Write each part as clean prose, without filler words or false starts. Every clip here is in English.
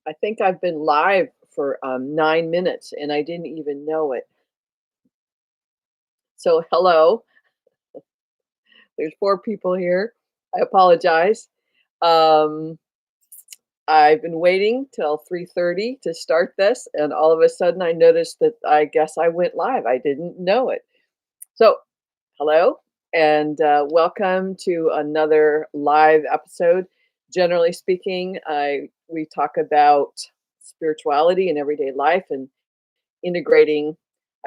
I think I've been live for 9 minutes and I didn't even know it. So, hello. There's four people here. I apologize. Um, I've been waiting till 3:30 to start this, and all of a sudden I noticed that I guess I went live. I didn't know it. So, hello, and welcome to another live episode. Generally speaking, we talk about spirituality in everyday life and integrating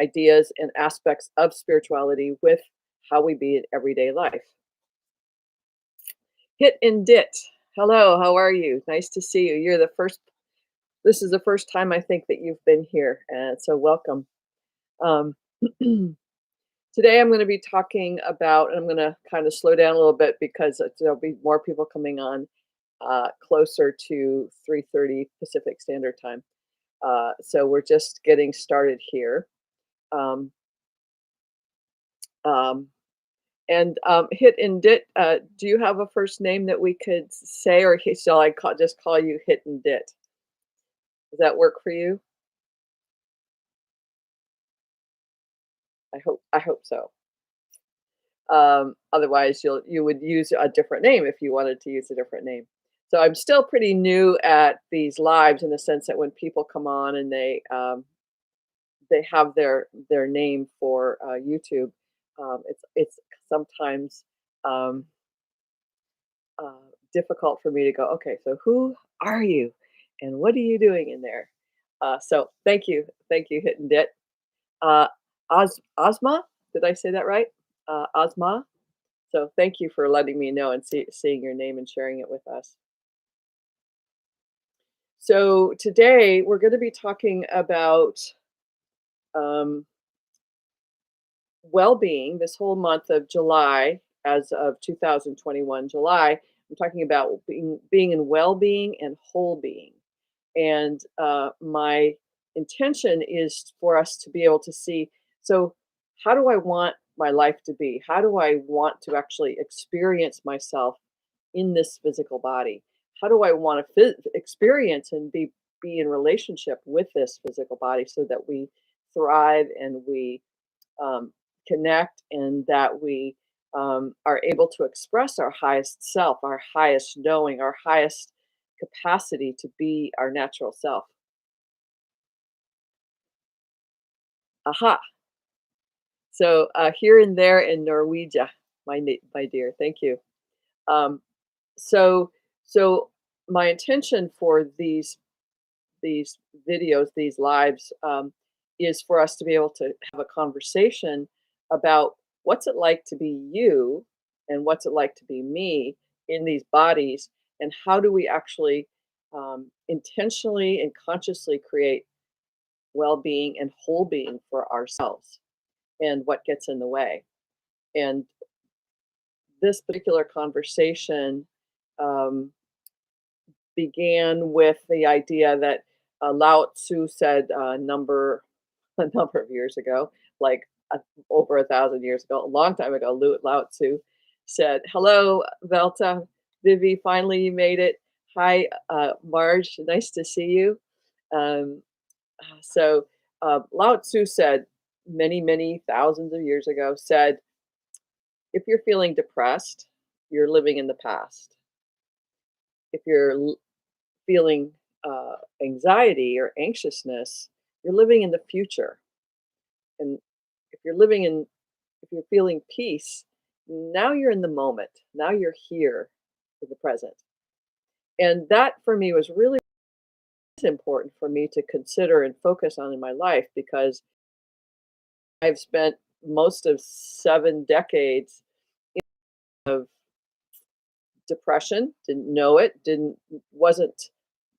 ideas and aspects of spirituality with how we be in everyday life. Hit and Dit. Hello, how are you? Nice to see you. This is the first time I think that you've been here, and so welcome. Um, Today I'm going to be talking about, and I'm going to kind of slow down a little bit because there'll be more people coming on closer to 3:30 Pacific Standard Time. So we're just getting started here. Um, um, Hit and Dit, do you have a first name that we could say, or shall just call you Hit and Dit? Does that work for you? I hope so. Otherwise, you would use a different name if you wanted to use a different name. So I'm still pretty new at these lives in the sense that when people come on and they have their name for YouTube, it's sometimes um, uh, difficult for me to go, okay, so who are you and what are you doing in there? So thank you, Hit and Dit. Uh, Ozma, did I say that right? Ozma. So thank you for letting me know and seeing your name and sharing it with us. So today we're going to be talking about um, well-being. This whole month of July, as of 2021 July, I'm talking about being in well-being and whole being. And my intention is for us to be able to see, so how do I want my life to be? How do I want to actually experience myself in this physical body? How do I want to experience and be in relationship with this physical body so that we thrive and we um, connect and that we are able to express our highest self, our highest knowing, our highest capacity to be our natural self. Aha. So here and there in Norwegia, my dear, thank you. Um, so so my intention for these videos, these lives, is for us to be able to have a conversation about what's it like to be you and what's it like to be me in these bodies, and how do we actually intentionally and consciously create well-being and whole being for ourselves, and what gets in the way. And this particular conversation um, began with the idea that Lao Tzu said a number of years ago, like over 1,000 years ago, a long time ago. Lao Tzu said, "Hello, Velta, Vivi. Finally, you made it. Hi, Marge. Nice to see you." Um, Lao Tzu said many thousands of years ago, said, "If you're feeling depressed, you're living in the past. If you're feeling anxiety or anxiousness, you're living in the future. And if you're living in, if you're feeling peace, now you're in the moment. Now you're here in the present." And that for me was really important for me to consider and focus on in my life, because I've spent most of 7 decades of depression, didn't know it, wasn't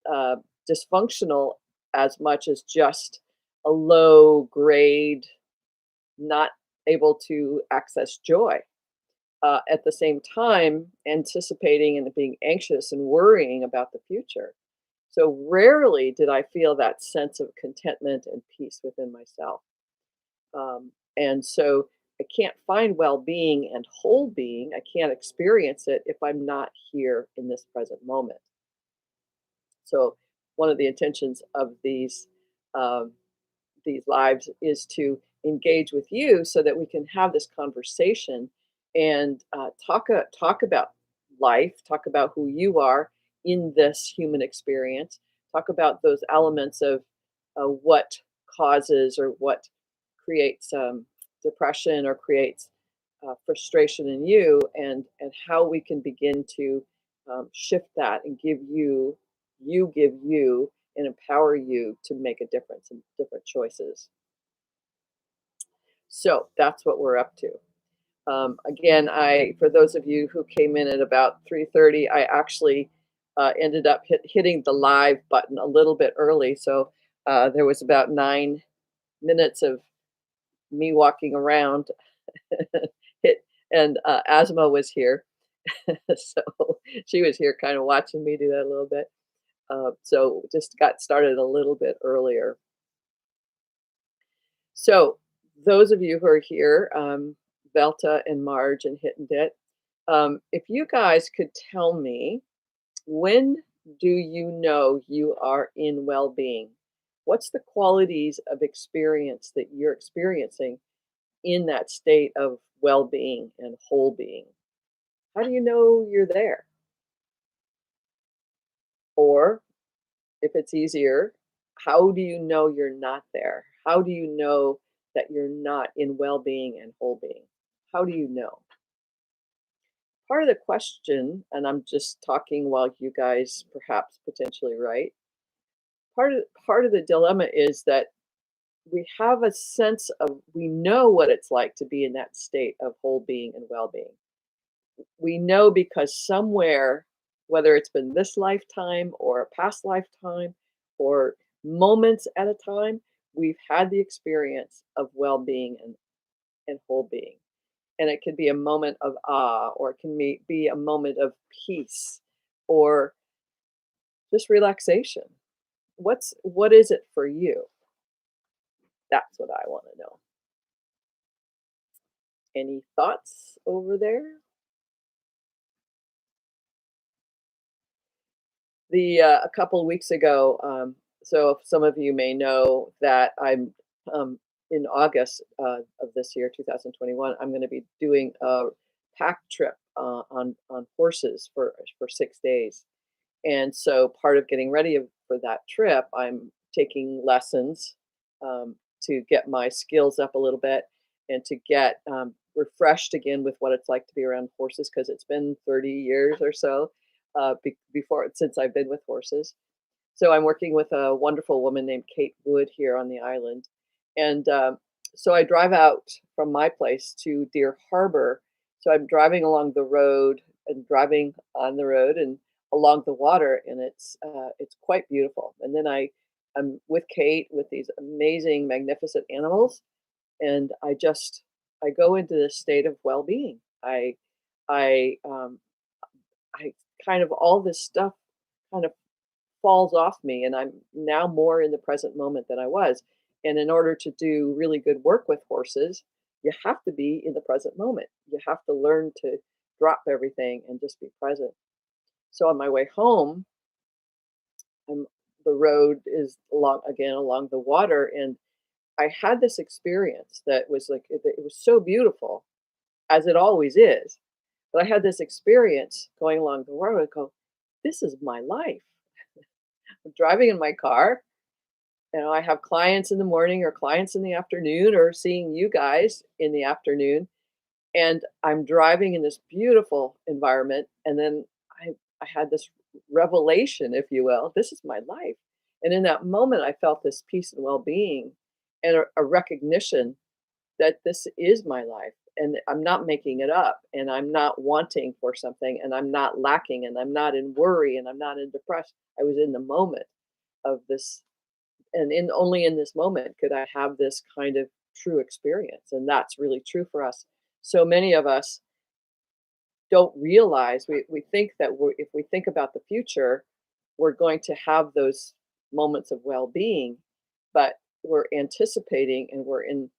uh, dysfunctional as much as just a low grade, not able to access joy. At the same time, anticipating and being anxious and worrying about the future. So rarely did I feel that sense of contentment and peace within myself. And so I can't find well being and whole being, I can't experience it if I'm not here in this present moment. So one of the intentions of um, these lives is to engage with you so that we can have this conversation and talk about life, talk about who you are in this human experience, talk about those elements of what causes or what creates depression or creates frustration in you, and how we can begin to shift that and give you and empower you to make a difference in different choices. So that's what we're up to. Again, I for those of you who came in at about 3:30, I actually ended up hitting the live button a little bit early, so there was about 9 minutes of me walking around. Hit and Asma was here, so she was here, kind of watching me do that a little bit. So just got started a little bit earlier. So those of you who are here, Velta and Marge and Hit and Dit, if you guys could tell me, when do you know you are in well-being? What's the qualities of experience that you're experiencing in that state of well-being and whole being? How do you know you're there? Or if it's easier, how do you know you're not there? How do you know that you're not in well-being and whole being? How do you know? Part of the question, and I'm just talking while you guys perhaps potentially write, part of the dilemma is that we have a sense of, we know what it's like to be in that state of whole being and well-being. We know because somewhere, whether it's been this lifetime or a past lifetime or moments at a time, we've had the experience of well-being and whole being. And it can be a moment of awe, or it can be a moment of peace, or just relaxation. What is it for you? That's what I want to know. Any thoughts over there? A couple weeks ago, so some of you may know that I'm in August of this year, 2021. I'm going to be doing a pack trip on horses for 6 days, and so part of getting ready for that trip, I'm taking lessons to get my skills up a little bit and to get refreshed again with what it's like to be around horses, because it's been 30 years or so before since I've been with horses. So I'm working with a wonderful woman named Kate Wood here on the island, and so I drive out from my place to Deer Harbor. So I'm driving along the road and driving on the road and along the water, and it's quite beautiful. And then I'm with Kate with these amazing, magnificent animals, and I go into this state of well-being. I I kind of all this stuff kind of falls off me, and I'm now more in the present moment than I was. And in order to do really good work with horses, you have to be in the present moment. You have to learn to drop everything and just be present. So on my way home, I'm, the road is along the water, and I had this experience that was like it was so beautiful, as it always is. But I had this experience going along the road. I go, this is my life. I'm driving in my car. I have clients in the morning or clients in the afternoon or seeing you guys in the afternoon. And I'm driving in this beautiful environment. And then I had this revelation, if you will. This is my life. And in that moment, I felt this peace and well being and a recognition that this is my life. And I'm not making it up. And I'm not wanting for something. And I'm not lacking. And I'm not in worry. And I'm not in depression. I was in the moment of this, and in only in this moment could I have this kind of true experience, and that's really true for us. So many of us don't realize, we think that if we think about the future, we're going to have those moments of well-being, but we're anticipating and we're in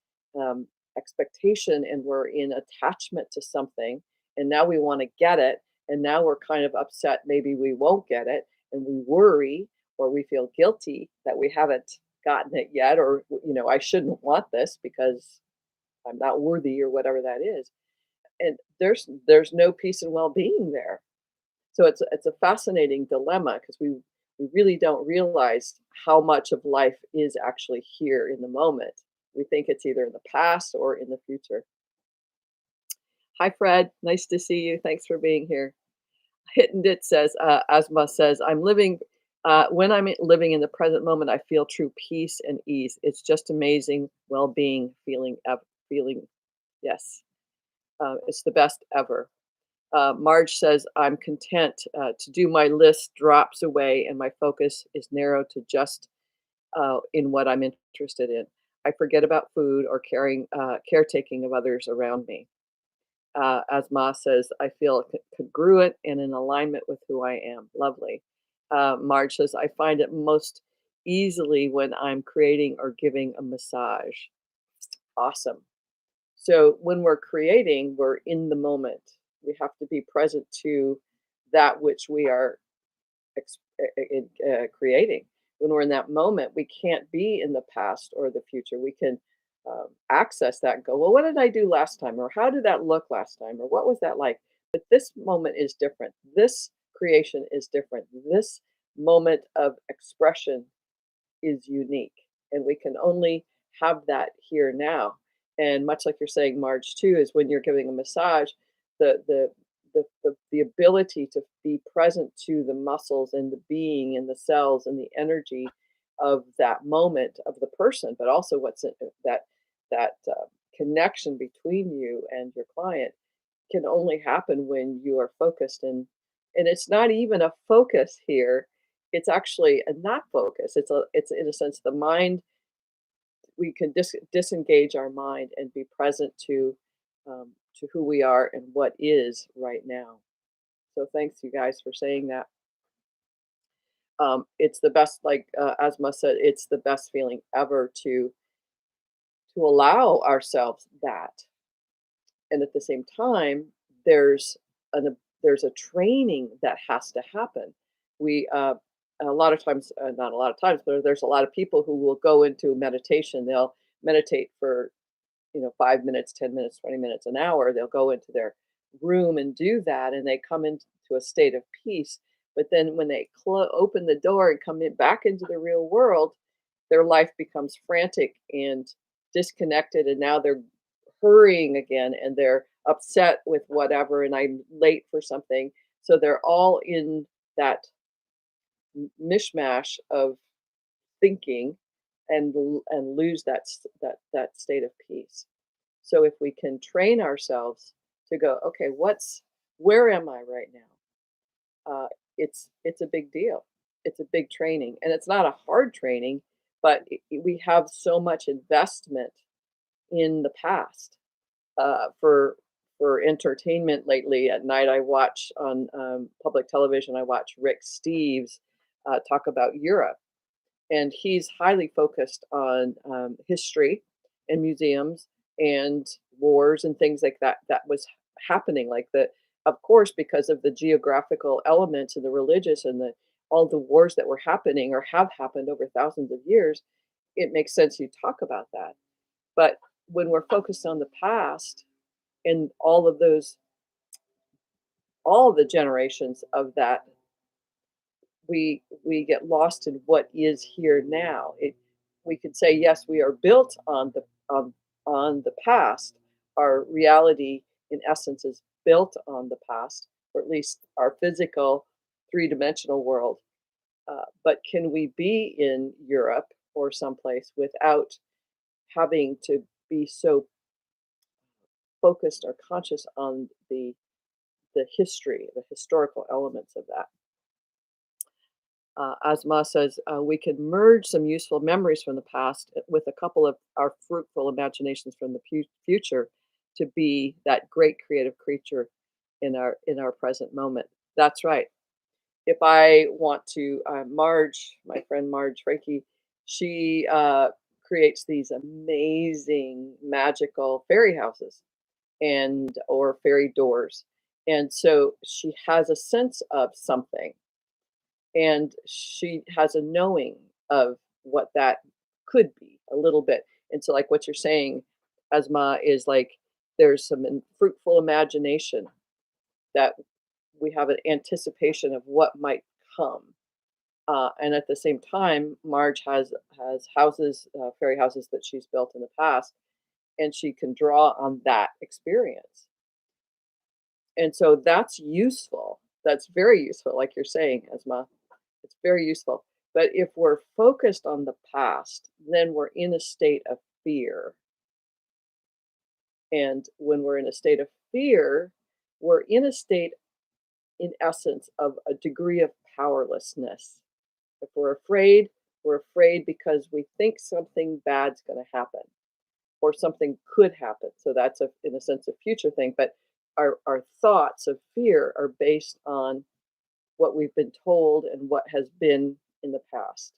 um, expectation and we're in attachment to something, and now we want to get it, and now we're kind of upset maybe we won't get it, and we worry, or we feel guilty that we haven't gotten it yet, or, I shouldn't want this because I'm not worthy or whatever that is. And there's no peace and well-being there. So it's a fascinating dilemma because we really don't realize how much of life is actually here in the moment. We think it's either in the past or in the future. Hi, Fred. Nice to see you. Thanks for being here. Hidden It says, Asma says, when I'm living in the present moment, I feel true peace and ease. It's just amazing well-being feeling. Yes, it's the best ever. Marge says, I'm content to do my list drops away and my focus is narrowed to just in what I'm interested in. I forget about food or caretaking of others around me. As Ma says, I feel congruent and in alignment with who I am. Lovely. Marge says, I find it most easily when I'm creating or giving a massage. Awesome. So when we're creating, we're in the moment. We have to be present to that which we are creating. When we're in that moment, we can't be in the past or the future. We can access that and go, well, what did I do last time? Or how did that look last time? Or what was that like? But this moment is different. This creation is different. This moment of expression is unique. And we can only have that here now. And much like you're saying, Marge, too, is when you're giving a massage, the ability to be present to the muscles and the being and the cells and the energy of that moment of the person, but also what's in that connection between you and your client can only happen when you are focused. And it's not even a focus here, it's actually a not focus. It's in a sense the mind. We can disengage our mind and be present to who we are and what is right now. So thanks you guys for saying that. It's the best, like Asma said, it's the best feeling ever to allow ourselves that. And at the same time, there's there's a training that has to happen. We a lot of times, not a lot of times, but there's a lot of people who will go into meditation. They'll meditate for 5 minutes, 10 minutes, 20 minutes, an hour. They'll go into their room and do that, and they come into a state of peace. But then when they open the door and back into the real world, their life becomes frantic and disconnected, and now they're hurrying again and they're upset with whatever, and I'm late for something. So they're all in that mishmash of thinking and lose that state of peace. So if we can train ourselves to go, okay, where am I right now? It's a big deal. It's a big training, and it's not a hard training, but we have so much investment in the past. For entertainment lately at night, I watch on public television. I watch Rick Steves talk about Europe, and he's highly focused on history and museums and wars and things like that that was happening, like the of course because of the geographical elements and the religious and the all the wars that were happening or have happened over thousands of years. It makes sense you talk about that. But when we're focused on the past and all the generations of that, we get lost in what is here now. We could say yes, we are built on the past. Our reality, in essence, is built on the past, or at least our physical three-dimensional world. But can we be in Europe or someplace without having to be so focused or conscious on the history, the historical elements of that? Asma says, we can merge some useful memories from the past with a couple of our fruitful imaginations from the future to be that great creative creature in our present moment. That's right. If I want to, Marge, my friend Marge Frankie, she creates these amazing magical fairy houses and or fairy doors. And so she has a sense of something. and she has a knowing of what that could be a little bit. And so, like what you're saying, Asma, is like there's some fruitful imagination that we have an anticipation of what might come. And at the same time, Marge has houses, fairy houses that she's built in the past, and she can draw on that experience. And so that's useful. That's very useful, like you're saying, Esma. It's very useful. But if we're focused on the past, then we're in a state of fear. And when we're in a state of fear, we're in a state, in essence, of a degree of powerlessness. If we're afraid because we think something bad's going to happen or something could happen. So that's a, in a sense, a future thing. But our thoughts of fear are based on what we've been told and what has been in the past.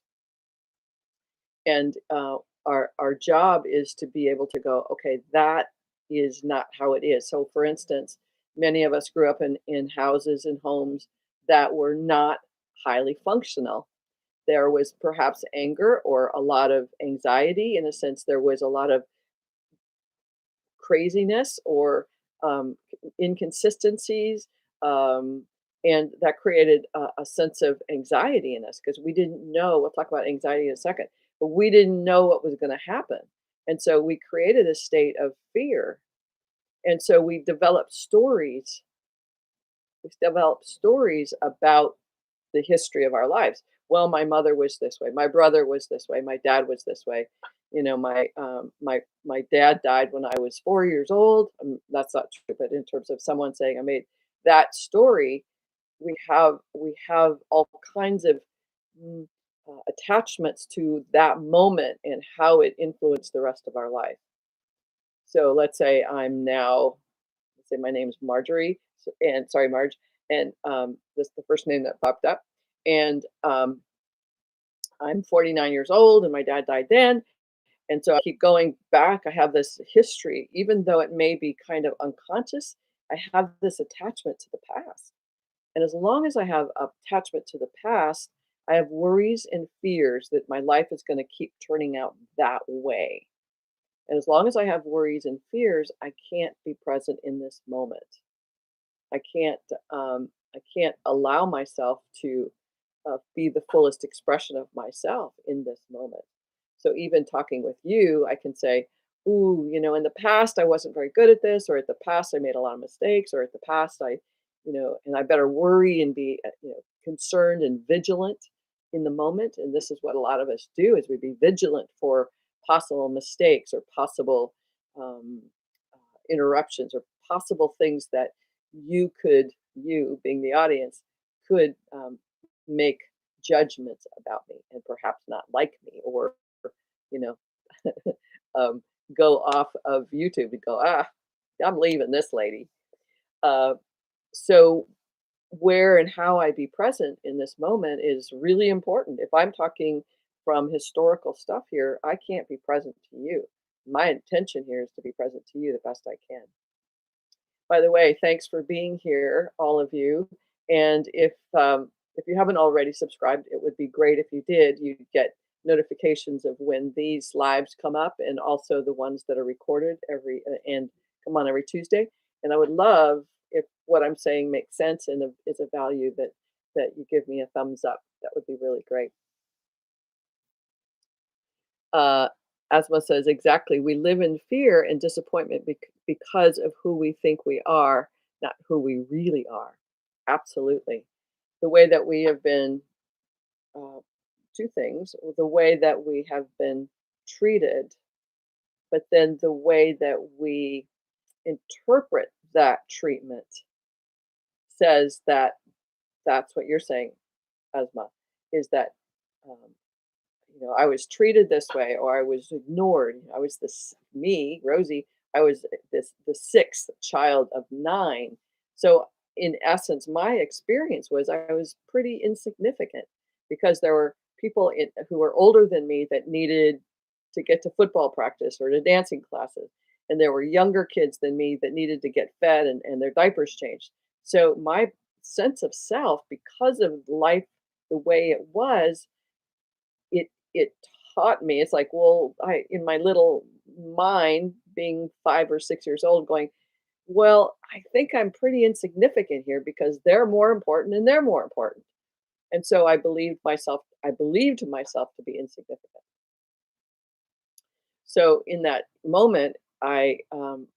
And our job is to be able to go, okay, that is not how it is. So, for instance, many of us grew up in houses and homes that were not highly functional. There was perhaps anger or a lot of anxiety. In a sense, there was a lot of craziness or inconsistencies. And that created a sense of anxiety in us because we didn't know. We'll talk about anxiety in a second, but we didn't know what was going to happen. And so we created a state of fear. And so we developed stories about the history of our lives. Well, my mother was this way, my brother was this way, my dad was this way. You know, my dad died when I was 4 years old. That's not true, but in terms of someone saying I made that story, we have all kinds of mm, attachments to that moment and how it influenced the rest of our life. So let's say I'm now, let's say my name's Marjorie, and sorry, Marge, and this is the first name that popped up, and I'm 49 years old, and my dad died then, and so I keep going back. I have this history, even though it may be kind of unconscious. I have this attachment to the past, and as long as I have attachment to the past, I have worries and fears that my life is going to keep turning out that way. And as long as I have worries and fears, I can't be present in this moment. I can't I can't allow myself to be the fullest expression of myself in this moment. So even talking with you, I can say, "Ooh, you know, in the past I wasn't very good at this, or at the past I made a lot of mistakes, or at the past I, you know, and I better worry and be, concerned and vigilant in the moment." And this is what a lot of us do: is we be vigilant for possible mistakes or possible um, interruptions or possible things that you being the audience, could make judgments about me and perhaps not like me, or you know um, go off of YouTube and go, I'm leaving this lady. Uh, so where and how I be present in this moment is really important. If I'm talking from historical stuff here, I can't be present to you. My intention here is to be present to you the best I can. By the way, thanks for being here, all of you. And if you haven't already subscribed, it would be great if you did. You'd get notifications of when these lives come up, and also the ones that are recorded and come on every Tuesday. And I would love if what I'm saying makes sense and is a value that you give me a thumbs up. That would be really great. Uh, Asma says, exactly. We live in fear and disappointment because of who we think we are, not who we really are. Absolutely. The way that we have been, uh, two things, the way that we have been treated, but then the way that we interpret that treatment says that that's what you're saying, Asma, is that um, I was treated this way, or I was ignored. I was this me, Rosie. I was the sixth child of nine. So in essence, my experience was I was pretty insignificant because there were people who were older than me that needed to get to football practice or to dancing classes, and there were younger kids than me that needed to get fed and their diapers changed. So my sense of self, because of life, the way it was, it taught me. It's like, well, I in my little mind, being 5 or 6 years old, going, well, I think I'm pretty insignificant here because they're more important and they're more important. And so I believed myself to be insignificant. So in that moment, I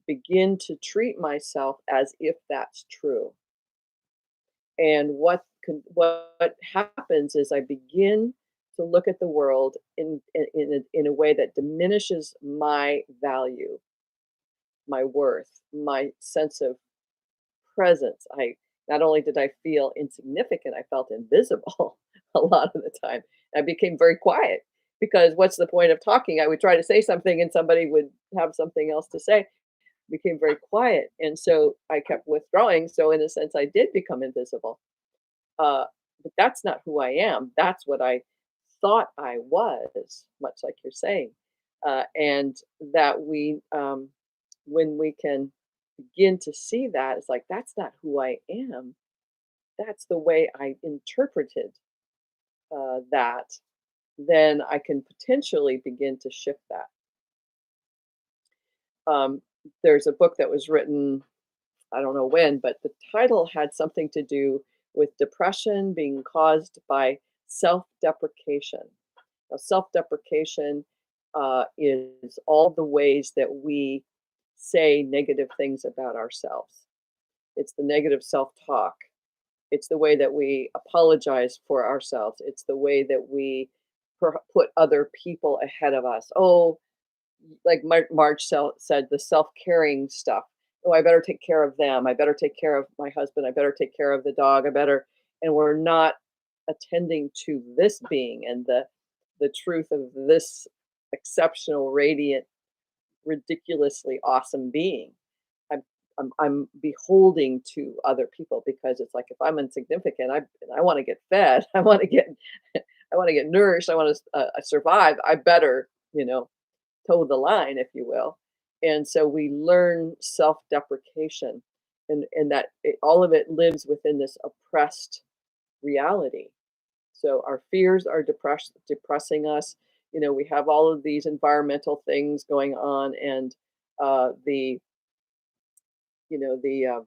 begin to treat myself as if that's true. And what happens is I begin to look at the world in a way that diminishes my value, my worth, my sense of presence. I Not only did I feel insignificant, I felt invisible a lot of the time. I became very quiet because what's the point of talking? I would try to say something and somebody would have something else to say. Became very quiet, and so I kept withdrawing. So in a sense, I did become invisible. Uh, but that's not who I am. That's what I thought I was, much like you're saying. And that when we can begin to see that, it's like, that's not who I am. That's the way I interpreted that. Then I can potentially begin to shift that. Um, there's a book that was written, I don't know when, but the title had something to do with depression being caused by self-deprecation. Now, self-deprecation is all the ways that we say negative things about ourselves. It's the negative self-talk. It's the way that we apologize for ourselves. It's the way that we put other people ahead of us. Oh, like Marge said, the self-caring stuff. Oh, I better take care of them. I better take care of my husband. I better take care of the dog. I better, and we're not attending to this being and the truth of this exceptional, radiant, ridiculously awesome being. I'm I'm beholding to other people because it's like if I'm insignificant, I want to get fed. I want to get I want to get nourished. I want to survive. I better, toe the line, if you will. And so we learn self-deprecation, and that all of it lives within this oppressed reality. So our fears are depressing us. We have all of these environmental things going on, and the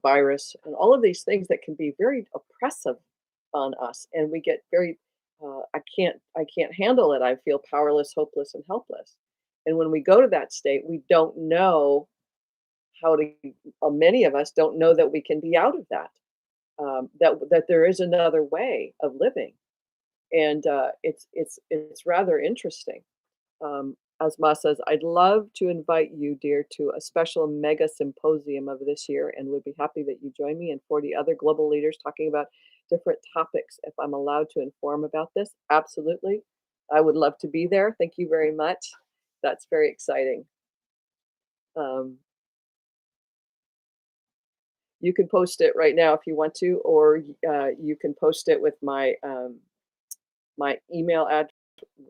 virus, and all of these things that can be very oppressive on us, and we get very I can't handle it. I feel powerless, hopeless, and helpless. And when we go to that state, we don't know how to. Many of us don't know that we can be out of that. That there is another way of living, and it's rather interesting. Asma says, I'd love to invite you, dear, to a special mega symposium of this year and would be happy that you join me and 40 other global leaders talking about different topics. If I'm allowed to inform about this, absolutely. I would love to be there. Thank you very much. That's very exciting. Um, you can post it right now if you want to, or you can post it with my email address,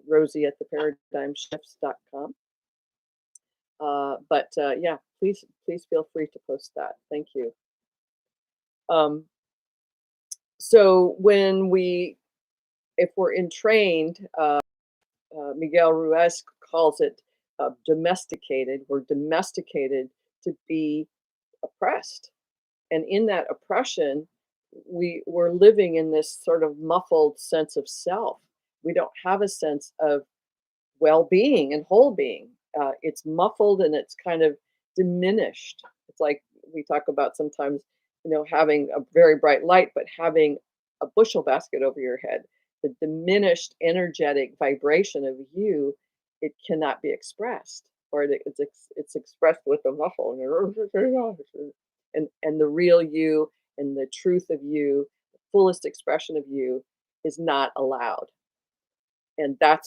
Rosie at theparadigmshifts.com. But yeah, please feel free to post that. Thank you. Um, so if we're entrained, Miguel Ruiz calls it domesticated. We're domesticated to be oppressed, and in that oppression, we're living in this sort of muffled sense of self. We don't have a sense of well-being and whole being. It's muffled and it's kind of diminished. It's like we talk about sometimes, having a very bright light, but having a bushel basket over your head. The diminished energetic vibration of you, it cannot be expressed, or it's expressed with a muffle, and the real you and the truth of you, the fullest expression of you, is not allowed. And that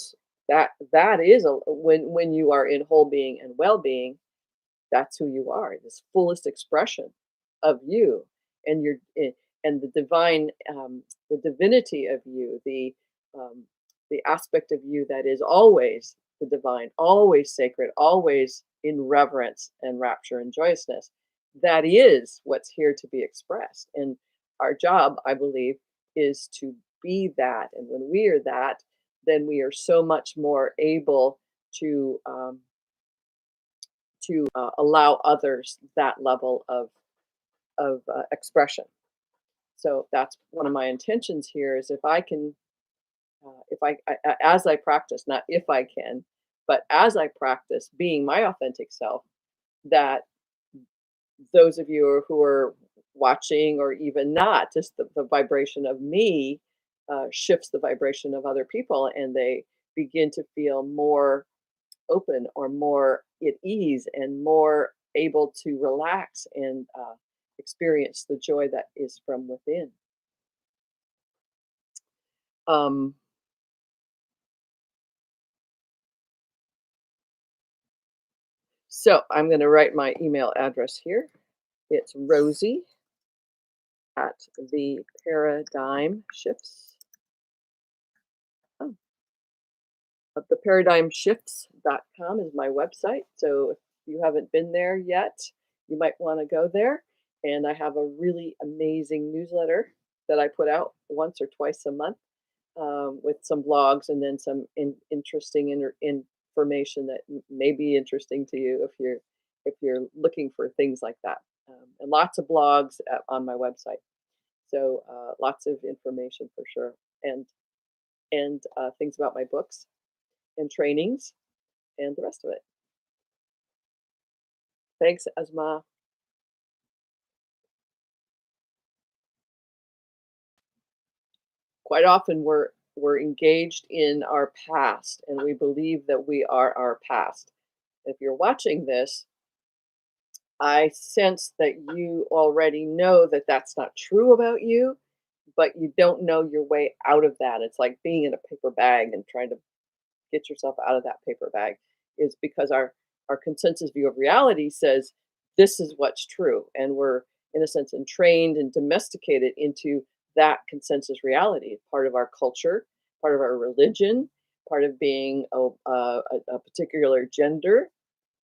is when you are in whole being and well-being, that's who you are, this fullest expression of you, and and the divine, the divinity of you, um, the aspect of you that is always the divine, always sacred, always in reverence and rapture and joyousness. That is what's here to be expressed, and our job, I believe, is to be that. And when we are that, then we are so much more able to allow others that level of expression. So that's one of my intentions here is if as I practice, not if I can, but as I practice being my authentic self, that those of you who are watching or even not, just the vibration of me shifts the vibration of other people and they begin to feel more open or more at ease and more able to relax and experience the joy that is from within. Um, so I'm going to write my email address here. It's Rosie at the paradigm shifts. Oh, the paradigmshifts.com is my website. So if you haven't been there yet, you might want to go there. And I have a really amazing newsletter that I put out once or twice a month with some blogs and then some interesting information that may be interesting to you if you're looking for things like that. And lots of blogs on my website. So lots of information for sure, and things about my books and trainings and the rest of it. Thanks, Asma. Quite often we're engaged in our past and we believe that we are our past. If you're watching this, I sense that you already know that that's not true about you, but you don't know your way out of that. It's like being in a paper bag and trying to get yourself out of that paper bag is because our consensus view of reality says this is what's true and we're in a sense entrained and domesticated into that consensus reality, part of our culture, part of our religion, part of being a particular gender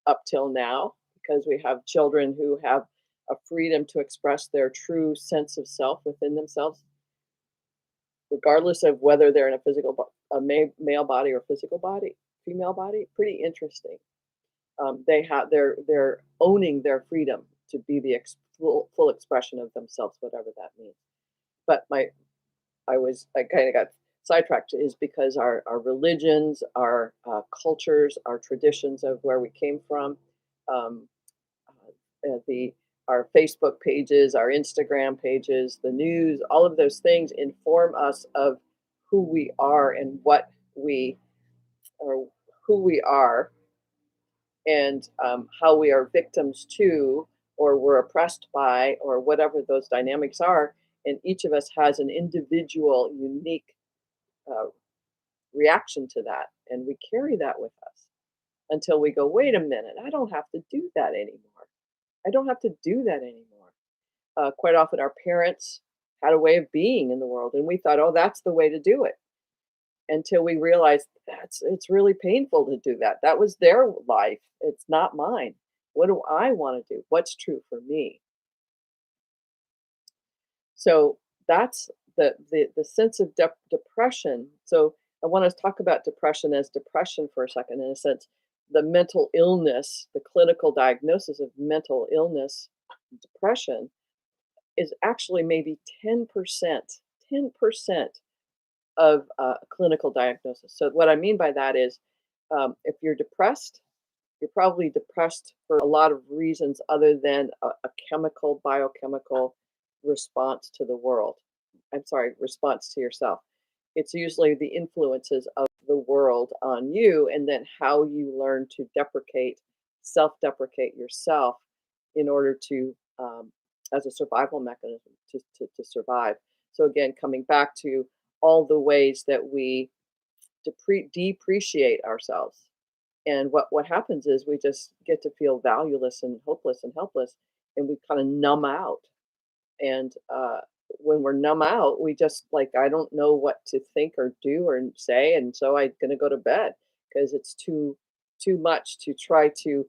up till now because we have children who have a freedom to express their true sense of self within themselves regardless of whether they're in a male body or physical body, female body. Pretty interesting. They're owning their freedom to be the full expression of themselves, whatever that means. But I kind of got sidetracked is because our religions, our cultures, our traditions of where we came from, um, the our Facebook pages, our Instagram pages, the news, all of those things inform us of who we are and what we or who we are and how we are victims to or we're oppressed by or whatever those dynamics are. And each of us has an individual, unique uh, reaction to that. And we carry that with us until we go, wait a minute, I don't have to do that anymore. I don't have to do that anymore. Quite often, our parents had a way of being in the world, and we thought, oh, that's the way to do it until we realized it's really painful to do that. That was their life. It's not mine. What do I want to do? What's true for me? So that's the sense of depression. So I want to talk about depression as depression for a second, in a sense, the mental illness, the clinical diagnosis of mental illness, depression is actually maybe 10% of clinical diagnosis. So what I mean by that is if you're depressed, you're probably depressed for a lot of reasons other than a chemical, biochemical response to the world. I'm sorry, response to yourself. It's usually the influences of the world on you and then how you learn to self-deprecate yourself in order to, as a survival mechanism to survive. So again, coming back to all the ways that we depreciate ourselves. And what happens is we just get to feel valueless and hopeless and helpless, and we kind of numb out. And when we're numb out, we just like I don't know what to think or do or say, and so I'm gonna go to bed because it's too much to try to,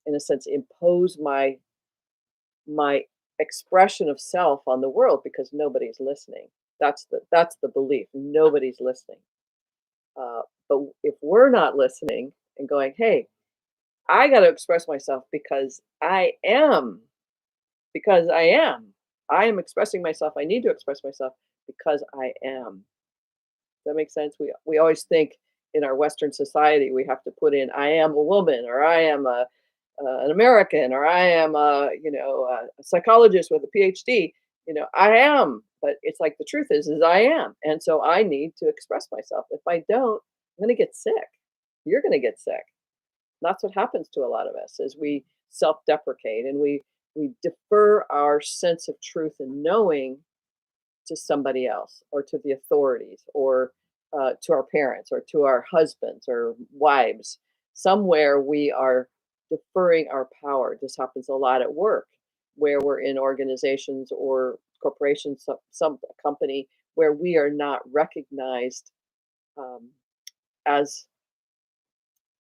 in a sense, impose my expression of self on the world because nobody's listening. That's the belief. Nobody's listening. But if we're not listening and going, "Hey, I got to express myself because I am. I am expressing myself. I need to express myself because I am." Does that make sense? We always think in our Western society we have to put in "I am a woman" or "I am an American" or "I am a psychologist with a PhD." I am, but it's like the truth is I am, and so I need to express myself. If I don't, I'm going to get sick. You're going to get sick. That's what happens to a lot of us is we self-deprecate and we defer our sense of truth and knowing to somebody else or to the authorities or to our parents or to our husbands or wives. Somewhere we are deferring our power. This happens a lot at work where we're in organizations or corporations, some company where we are not recognized um, as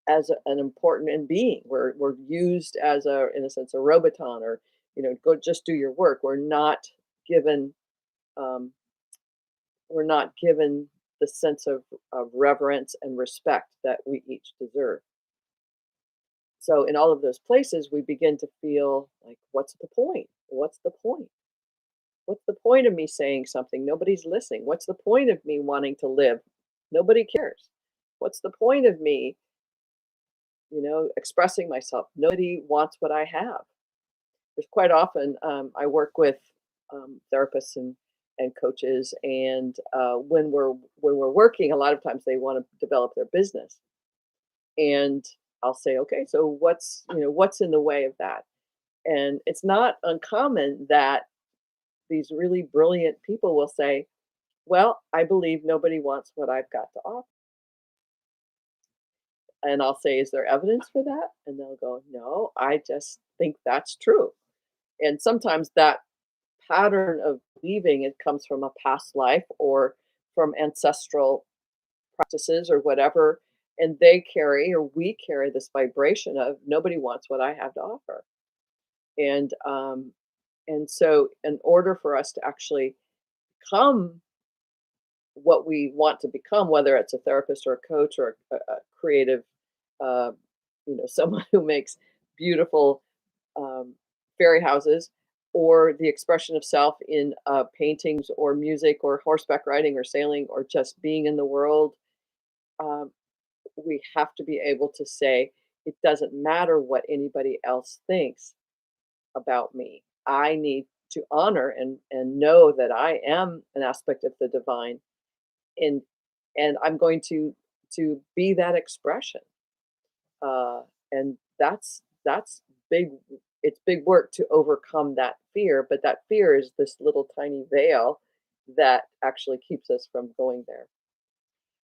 an important and being. We're used as in a sense, a roboton, or go just do your work. Given um, we're not given the sense of reverence and respect that we each deserve. So in all of those places, we begin to feel like, what's the point? What's the point? What's the point of me saying something? Nobody's listening. What's the point of me wanting to live? Nobody cares. What's the point of me, expressing myself? Nobody wants what I have. There's quite often I work with therapists and coaches, and when we're working, a lot of times they want to develop their business, and I'll say, okay, so what's in the way of that? And it's not uncommon that these really brilliant people will say, well, I believe nobody wants what I've got to offer. And I'll say, is there evidence for that? And they'll go, no, I just think that's true. And sometimes that pattern of believing it comes from a past life or from ancestral practices or whatever, and they carry or we carry this vibration of nobody wants what I have to offer. And so in order for us to actually become what we want to become, whether it's a therapist or a coach or a creative, uh, someone who makes beautiful um, fairy houses, or the expression of self in paintings or music or horseback riding or sailing or just being in the world, um, we have to be able to say, it doesn't matter what anybody else thinks about me. I need to honor and know that I am an aspect of the divine, and I'm going to be that expression. Uh, and that's big. It's big work to overcome that fear, but that fear is this little tiny veil that actually keeps us from going there.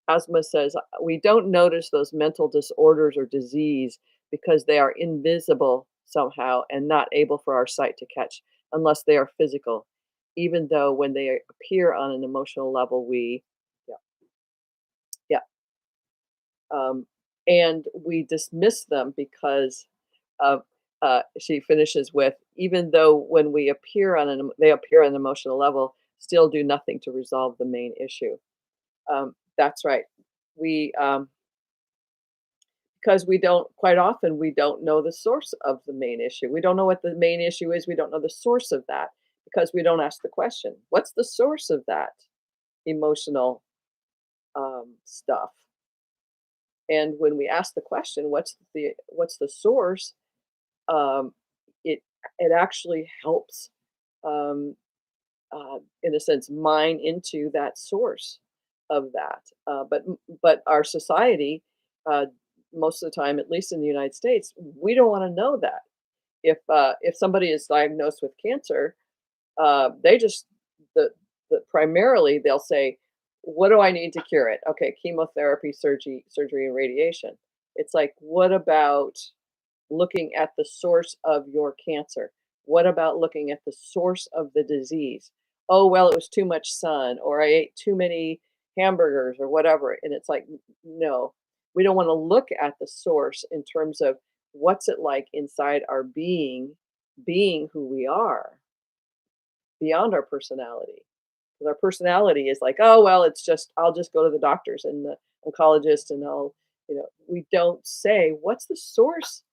Asma says, we don't notice those mental disorders or disease because they are invisible somehow and not able for our sight to catch unless they are physical, even though when they appear on an emotional level, yeah, yeah, um, and we dismiss them because of, she finishes with, even though when we appear they appear on an emotional level, still do nothing to resolve the main issue. That's right. We, because we don't quite often we don't know the source of the main issue. We don't know what the main issue is. We don't know the source of that because we don't ask the question. What's the source of that emotional stuff? And when we ask the question, what's the source? Um, it it actually helps, um, in a sense, mine into that source of that. But our society, uh, most of the time, at least in the United States, we don't want to know that. If somebody is diagnosed with cancer, they just primarily they'll say, "What do I need to cure it?" Okay, chemotherapy, surgery, and radiation. It's like, what about looking at the source of your cancer? What about looking at the source of the disease? Oh, well, it was too much sun, or I ate too many hamburgers, or whatever. And it's like, no, we don't want to look at the source in terms of what's it like inside our being who we are beyond our personality. 'Cause our personality is like, "Oh, well, it's just I'll just go to the doctors and the oncologist and I'll," we don't say, "What's the source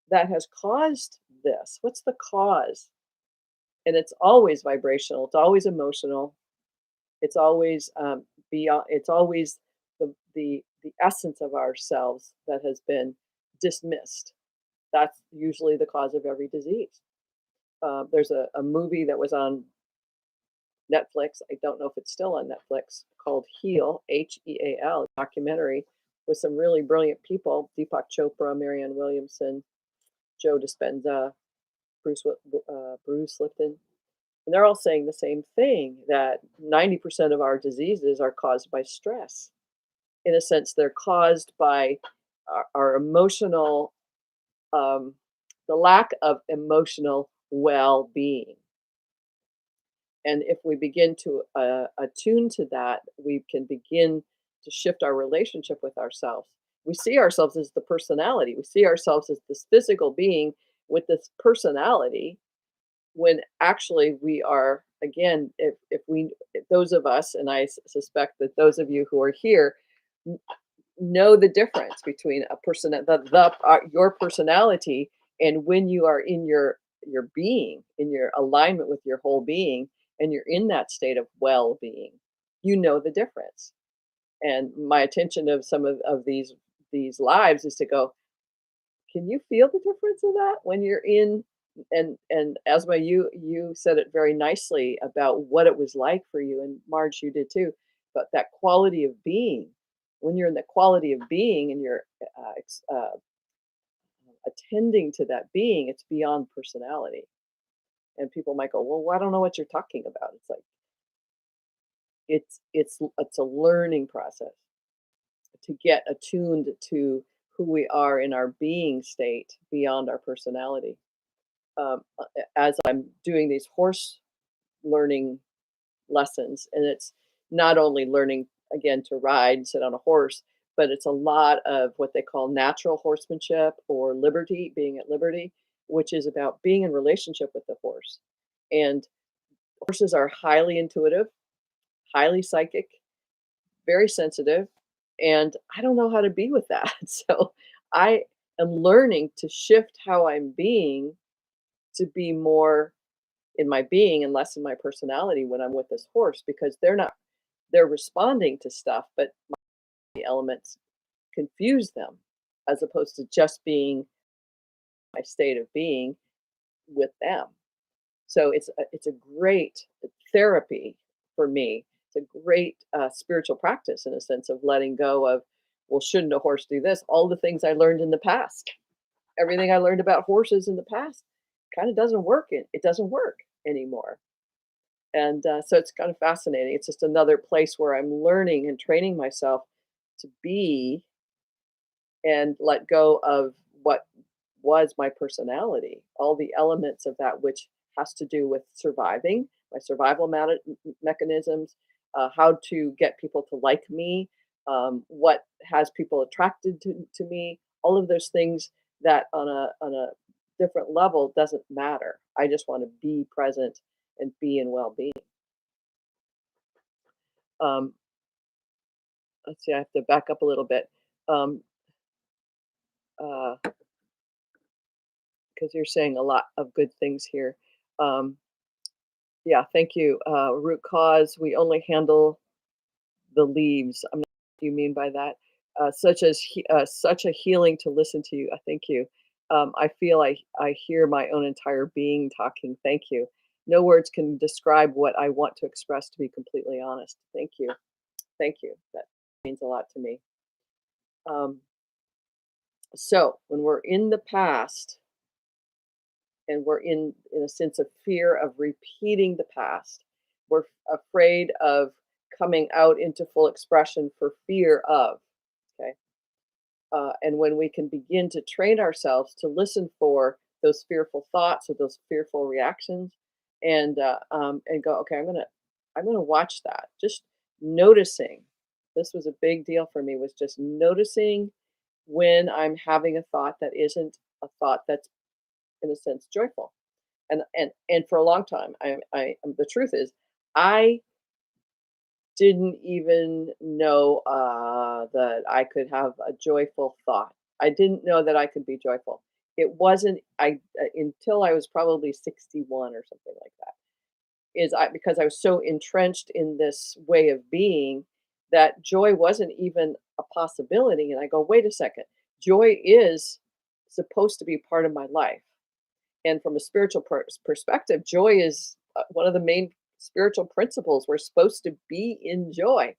that has caused this? What's the cause?" And it's always vibrational, it's always emotional, it's always, beyond it's always the essence of ourselves that has been dismissed. That's usually the cause of every disease. There's a movie that was on Netflix. I don't know if it's still on Netflix, called Heal, Heal, documentary with some really brilliant people: Deepak Chopra, Marianne Williamson, Joe Dispenza, Bruce Lipton. And they're all saying the same thing, that 90% of our diseases are caused by stress. In a sense, they're caused by our emotional, um, the lack of emotional well being. And if we begin to attune to that, we can begin to shift our relationship with ourselves. We see ourselves as the personality, we see ourselves as this physical being with this personality, when actually we are, again, if those of us, and I suspect that those of you who are here n- know the difference between a person, your personality, and when you are in your being, in your alignment with your whole being, and you're in that state of well-being, you know the difference. And my attention of some of these lives is to go, can you feel the difference of that when you're in, and Esma, you said it very nicely about what it was like for you, and Marge, you did too, but that quality of being, when you're in the quality of being and you're attending to that being, it's beyond personality. And people might go, well, I don't know what you're talking about. It's like it's a learning process to get attuned to who we are in our being state beyond our personality. As I'm doing these horse learning lessons, and it's not only learning, again, to ride, sit on a horse, but it's a lot of what they call natural horsemanship, or liberty, being at liberty, which is about being in relationship with the horse. And horses are highly intuitive, highly psychic, very sensitive, and I don't know how to be with that. So I am learning to shift how I'm being, to be more in my being and less in my personality when I'm with this horse, because they're responding to stuff, but the elements confuse them, as opposed to just being my state of being with them. So it's a great therapy for me. It's a great spiritual practice, in a sense of letting go of, well, shouldn't a horse do this? All the things I learned in the past, everything I learned about horses in the past, kind of doesn't work. It doesn't work anymore. And so it's kind of fascinating. It's just another place where I'm learning and training myself to be, and let go of what was my personality, all the elements of that which has to do with surviving, my survival mechanisms, how to get people to like me, what has people attracted to me, all of those things that on a different level doesn't matter. I just want to be present and be in well-being. Um, let's see, I have to back up a little bit. Um, uh, because you're saying a lot of good things here. Um, yeah, thank you. Root cause, we only handle the leaves. I'm not sure what you mean by that. Such a healing to listen to you. Thank you. I feel I hear my own entire being talking. Thank you. No words can describe what I want to express, to be completely honest. Thank you. Thank you. That means a lot to me. Um, so when we're in the past, and we're in a sense of fear of repeating the past, we're afraid of coming out into full expression for fear of, okay, and when we can begin to train ourselves to listen for those fearful thoughts or those fearful reactions, and go, okay, I'm gonna watch that, just noticing. This was a big deal for me, was just noticing when I'm having a thought that isn't a thought that's, in a sense, joyful. And for a long time, the truth is, I didn't even know that I could have a joyful thought. I didn't know that I could be joyful. It wasn't until I was probably 61 or something like that. Is I because I was so entrenched in this way of being that joy wasn't even a possibility. And I go, wait a second, joy is supposed to be part of my life. And from a spiritual perspective, joy is one of the main spiritual principles. We're supposed to be in joy.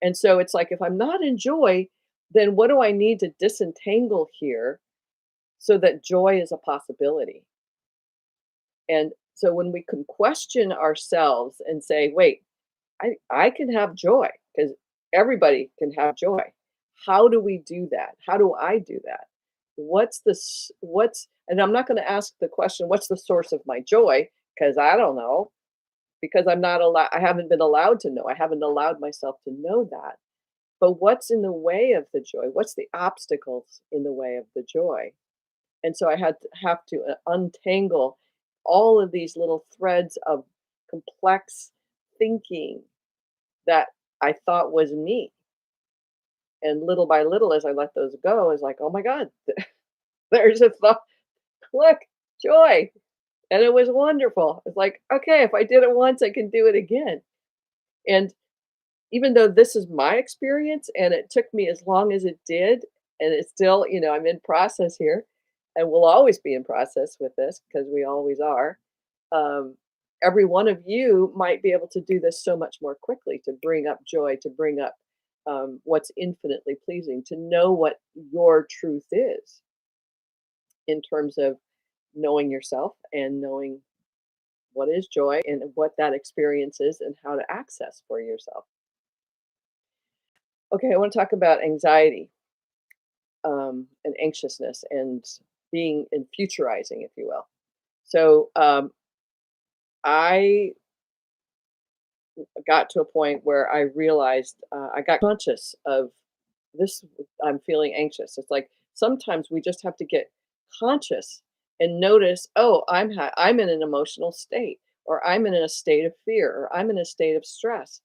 And so it's like, if I'm not in joy, then what do I need to disentangle here so that joy is a possibility? And so when we can question ourselves and say, wait, I can have joy because everybody can have joy. How do we do that? How do I do that? And I'm not going to ask the question, what's the source of my joy? Because I don't know, because I'm not allowed, I haven't been allowed to know. I haven't allowed myself to know that. But what's in the way of the joy? What's the obstacles in the way of the joy? And so I have to untangle all of these little threads of complex thinking that I thought was me. And little by little, as I let those go, is like, oh my God, there's a thought, look, joy. And it was wonderful. It's like, okay, if I did it once, I can do it again. And even though this is my experience and it took me as long as it did, and it's still, I'm in process here and we'll always be in process with this because we always are. Um, every one of you might be able to do this so much more quickly, to bring up joy, to bring up what's infinitely pleasing, to know what your truth is in terms of knowing yourself and knowing what is joy and what that experience is and how to access for yourself. Okay, I want to talk about anxiety and anxiousness and being and futurizing, if you will. So I got to a point where I realized I got conscious of this. I'm feeling anxious. It's like sometimes we just have to get conscious and notice, oh, I'm in an emotional state, or I'm in a state of fear, or I'm in a state of stress.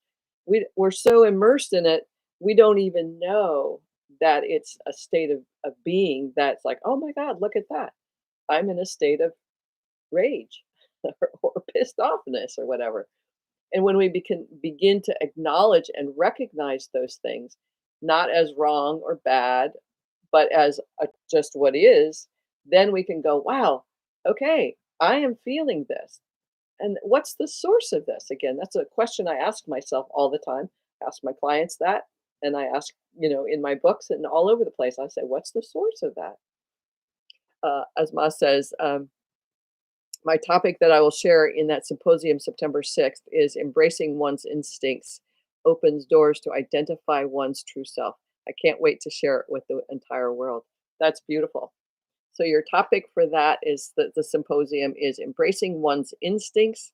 We're so immersed in it, we don't even know that it's a state of being that's like, oh my God, look at that. I'm in a state of rage or pissed offness or whatever. And when we begin to acknowledge and recognize those things, not as wrong or bad, but as just what is, then we can go, wow, okay, I am feeling this. And what's the source of this? Again, that's a question I ask myself all the time. I ask my clients that, and I ask, in my books and all over the place, I say, what's the source of that? As Ma says, my topic that I will share in that symposium September 6th is embracing one's instincts opens doors to identify one's true self. I can't wait to share it with the entire world. That's beautiful. So your topic for that is the symposium is embracing one's instincts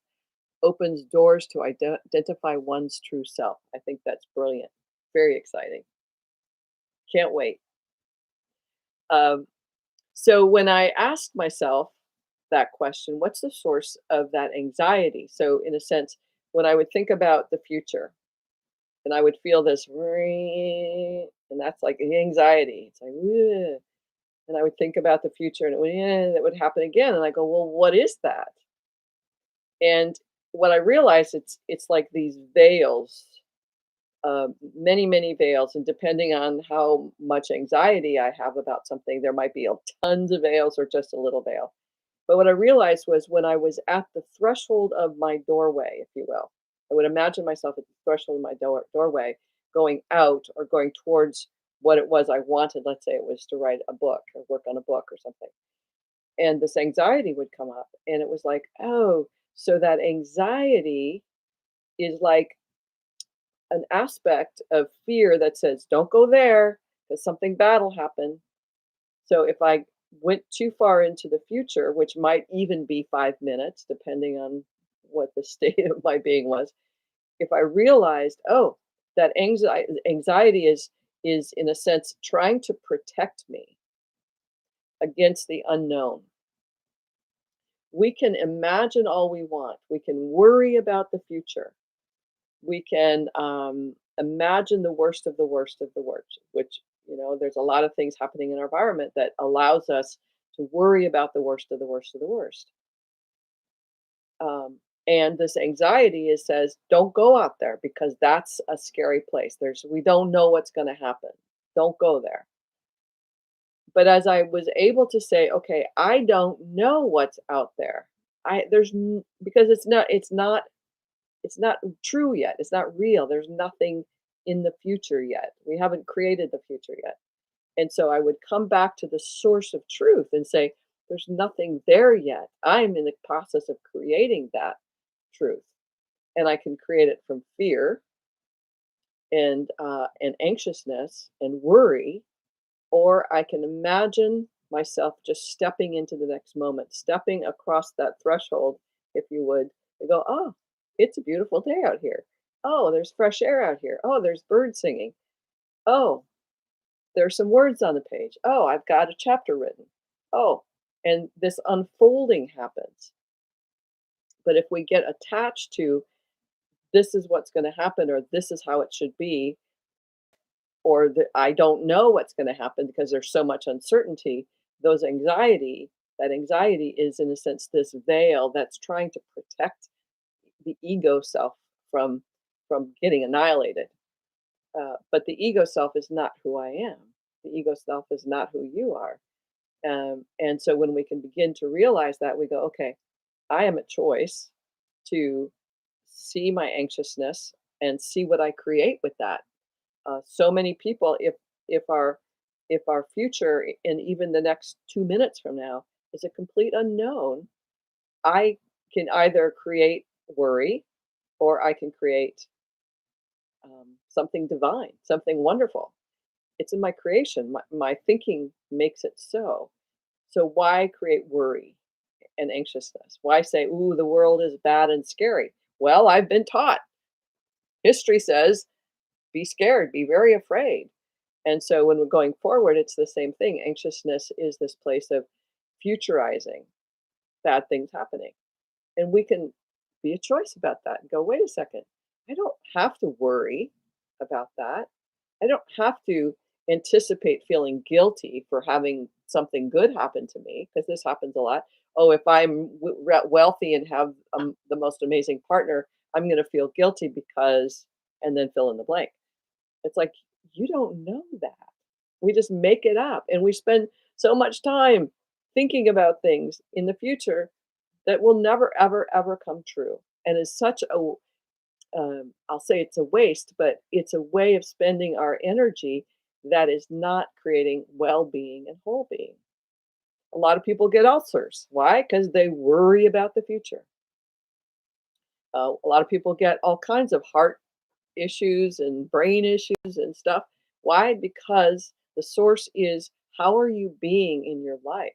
opens doors to identify one's true self. I think that's brilliant. Very exciting. Can't wait. Um, so when I asked myself that question, what's the source of that anxiety? So in a sense, when I would think about the future and I would feel this, and that's like the anxiety. It's like, "Ugh," and I would think about the future and it would happen again. And I go, well, what is that? And what I realized, it's like these veils, many, many veils. And depending on how much anxiety I have about something, there might be tons of veils or just a little veil. But what I realized was when I was at the threshold of my doorway, if you will, I would imagine myself at the threshold of my doorway, going out or going towards what it was I wanted. Let's say it was to write a book or work on a book or something. And this anxiety would come up. And it was like, oh, so that anxiety is like an aspect of fear that says, don't go there because something bad will happen. So if I went too far into the future, which might even be 5 minutes, depending on what the state of my being was, if I realized, oh, that anxiety is in a sense trying to protect me against the unknown. We can imagine all we want. We can worry about the future. We can imagine the worst of the worst of the worst, which, there's a lot of things happening in our environment that allows us to worry about the worst of the worst of the worst. And this anxiety is says, don't go out there because that's a scary place. We don't know what's going to happen. Don't go there. But as I was able to say, okay, I don't know what's out there. Because it's not true yet. It's not real. There's nothing in the future yet. We haven't created the future yet. And so I would come back to the source of truth and say, there's nothing there yet. I'm in the process of creating that truth. And I can create it from fear and anxiousness and worry, or I can imagine myself just stepping into the next moment, stepping across that threshold, if you would, and go, oh, it's a beautiful day out here. Oh, there's fresh air out here. Oh, there's birds singing. Oh, there's some words on the page. Oh, I've got a chapter written. Oh, and this unfolding happens. But if we get attached to this is what's going to happen, or this is how it should be, or I don't know what's going to happen because there's so much uncertainty, those anxiety, that anxiety is in a sense this veil that's trying to protect the ego self from getting annihilated. But the ego self is not who I am. The ego self is not who you are. And so when we can begin to realize that, we go, okay, I am a choice to see my anxiousness and see what I create with that. So many people, if our if our future and even the next 2 minutes from now is a complete unknown, I can either create worry or I can create something divine, something wonderful. It's in my creation. My thinking makes it so. So why create worry and anxiousness? Why say, "Ooh, the world is bad and scary"? Well, I've been taught. History says, "Be scared, be very afraid." And so when we're going forward, it's the same thing. Anxiousness is this place of futurizing bad things happening. And we can be a choice about that and go, wait a second, I don't have to worry about that. I don't have to anticipate feeling guilty for having something good happen to me, because this happens a lot. Oh, if I'm wealthy and have the most amazing partner, I'm going to feel guilty because, and then fill in the blank. It's like, you don't know that. We just make it up, and we spend so much time thinking about things in the future that will never, ever, ever come true, and is such a I'll say it's a waste, but it's a way of spending our energy that is not creating well-being and whole being. A lot of people get ulcers. Why? Because they worry about the future. A lot of people get all kinds of heart issues and brain issues and stuff. Why? Because the source is, how are you being in your life?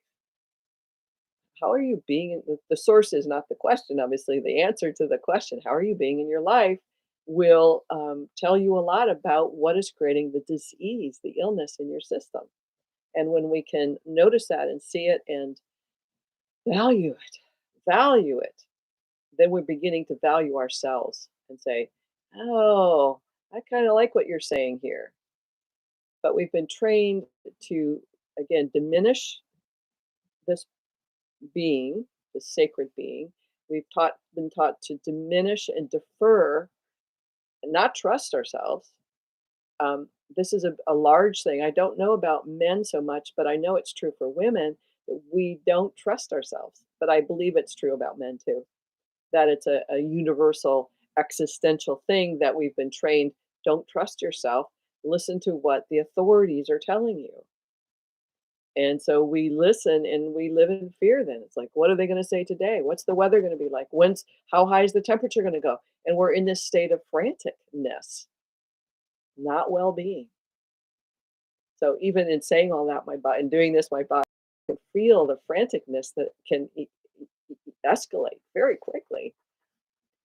How are you being the source is not the question, obviously. The answer to the question, how are you being in your life, will tell you a lot about what is creating the disease, the illness in your system. And when we can notice that and see it and value it, value it, then we're beginning to value ourselves and say, oh, I kind of like what you're saying here. But we've been trained to, again, diminish this being, the sacred being. Been taught to diminish and defer and not trust ourselves. This is a large thing. I don't know about men so much, but I know it's true for women that we don't trust ourselves. But I believe it's true about men too, that it's a universal existential thing that we've been trained. Don't trust yourself. Listen to what the authorities are telling you. And so we listen and we live in fear then. It's like, what are they going to say today? What's the weather going to be like? How high is the temperature going to go? And we're in this state of franticness, not well being. So even in saying all that, my body and doing this, my body can feel the franticness that can escalate very quickly.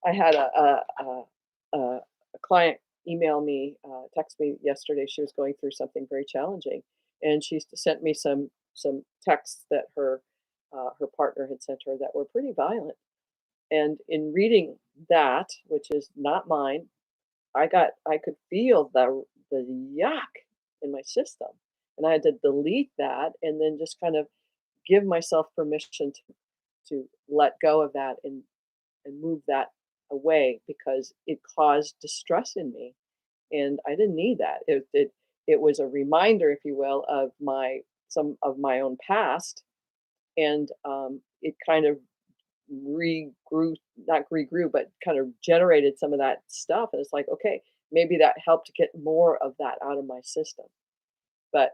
I had a client email me, text me yesterday. She was going through something very challenging, and she sent me some texts that her partner had sent her that were pretty violent. And in reading that, which is not mine, I could feel the yuck in my system, and I had to delete that and then just kind of give myself permission to let go of that and move that away because it caused distress in me, and I didn't need that. It was a reminder, if you will, of my some of my own past, and it kind of regrew, not regrew, but kind of generated some of that stuff. And it's like, okay, maybe that helped get more of that out of my system. But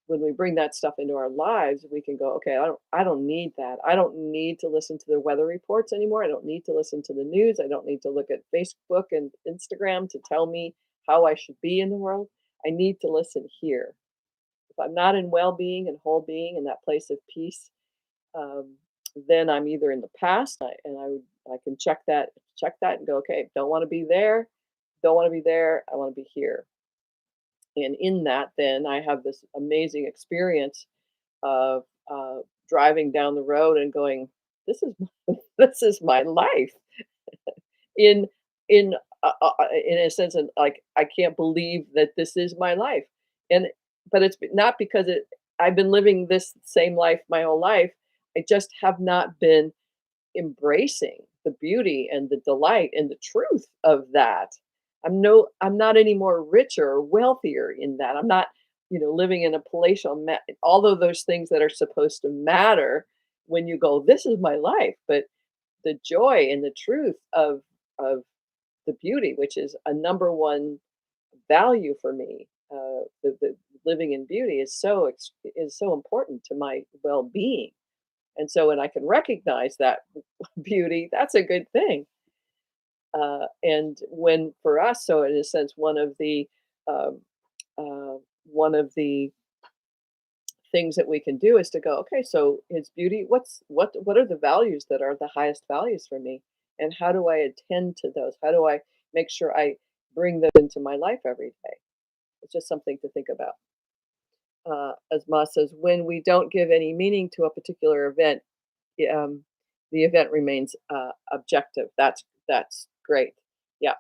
when we bring that stuff into our lives, we can go, okay, I don't need that. I don't need to listen to the weather reports anymore. I don't need to listen to the news. I don't need to look at Facebook and Instagram to tell me how I should be in the world. I need to listen here. If I'm not in well-being and whole being in that place of peace, um, then I'm either in the past, and I can check that and go, okay, don't want to be there, don't want to be there. I want to be here. And in that, then I have this amazing experience of driving down the road and going, this is this is my life in in in a sense, and like I can't believe that this is my life, and but it's not because I've been living this same life my whole life. I just have not been embracing the beauty and the delight and the truth of that. I'm not any more richer or wealthier in that. I'm not, living in a palatial although those things that are supposed to matter when you go, this is my life, but the joy and the truth of the beauty, which is a number one value for me, the living in beauty is so important to my well-being. And so when I can recognize that beauty, that's a good thing. And when for us, so in a sense, um, one of the things that we can do is to go, okay, so it's beauty. What are the values that are the highest values for me, and how do I attend to those? How do I make sure I bring them into my life every day? It's just something to think about. As Ma says, when we don't give any meaning to a particular event, um, the event remains objective. That's great. Yeah.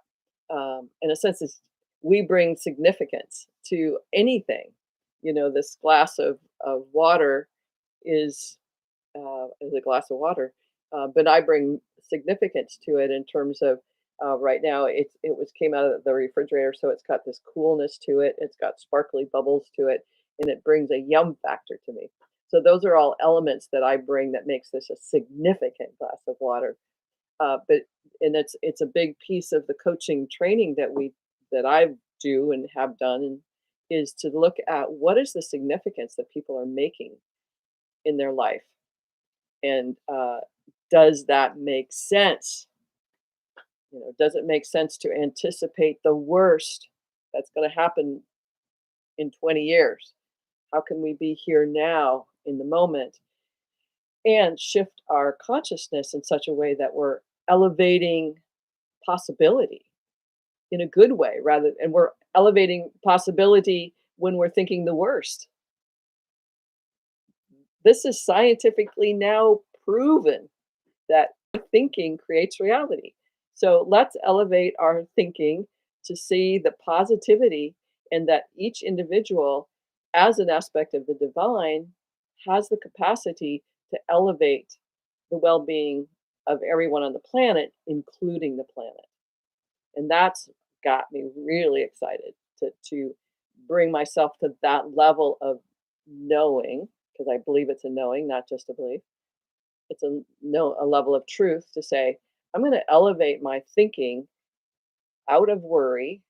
In a sense, is we bring significance to anything. This glass of water is a glass of water, but I bring significance to it in terms of right now it was came out of the refrigerator, so it's got this coolness to it. It's got sparkly bubbles to it, and it brings a yum factor to me. So those are all elements that I bring that makes this a significant glass of water. But and it's a big piece of the coaching training that I do and have done, and is to look at what is the significance that people are making in their life, and does that make sense? Does it make sense to anticipate the worst that's going to happen in 20 years? How can we be here now in the moment and shift our consciousness in such a way that we're elevating possibility in a good way, and we're elevating possibility when we're thinking the worst? This is scientifically now proven that thinking creates reality. So let's elevate our thinking to see the positivity, and that each individual, as an aspect of the divine, has the capacity to elevate the well being of everyone on the planet, including the planet. And that's got me really excited to bring myself to that level of knowing, because I believe it's a knowing, not just a belief. It's a level of truth to say, I'm going to elevate my thinking out of worry.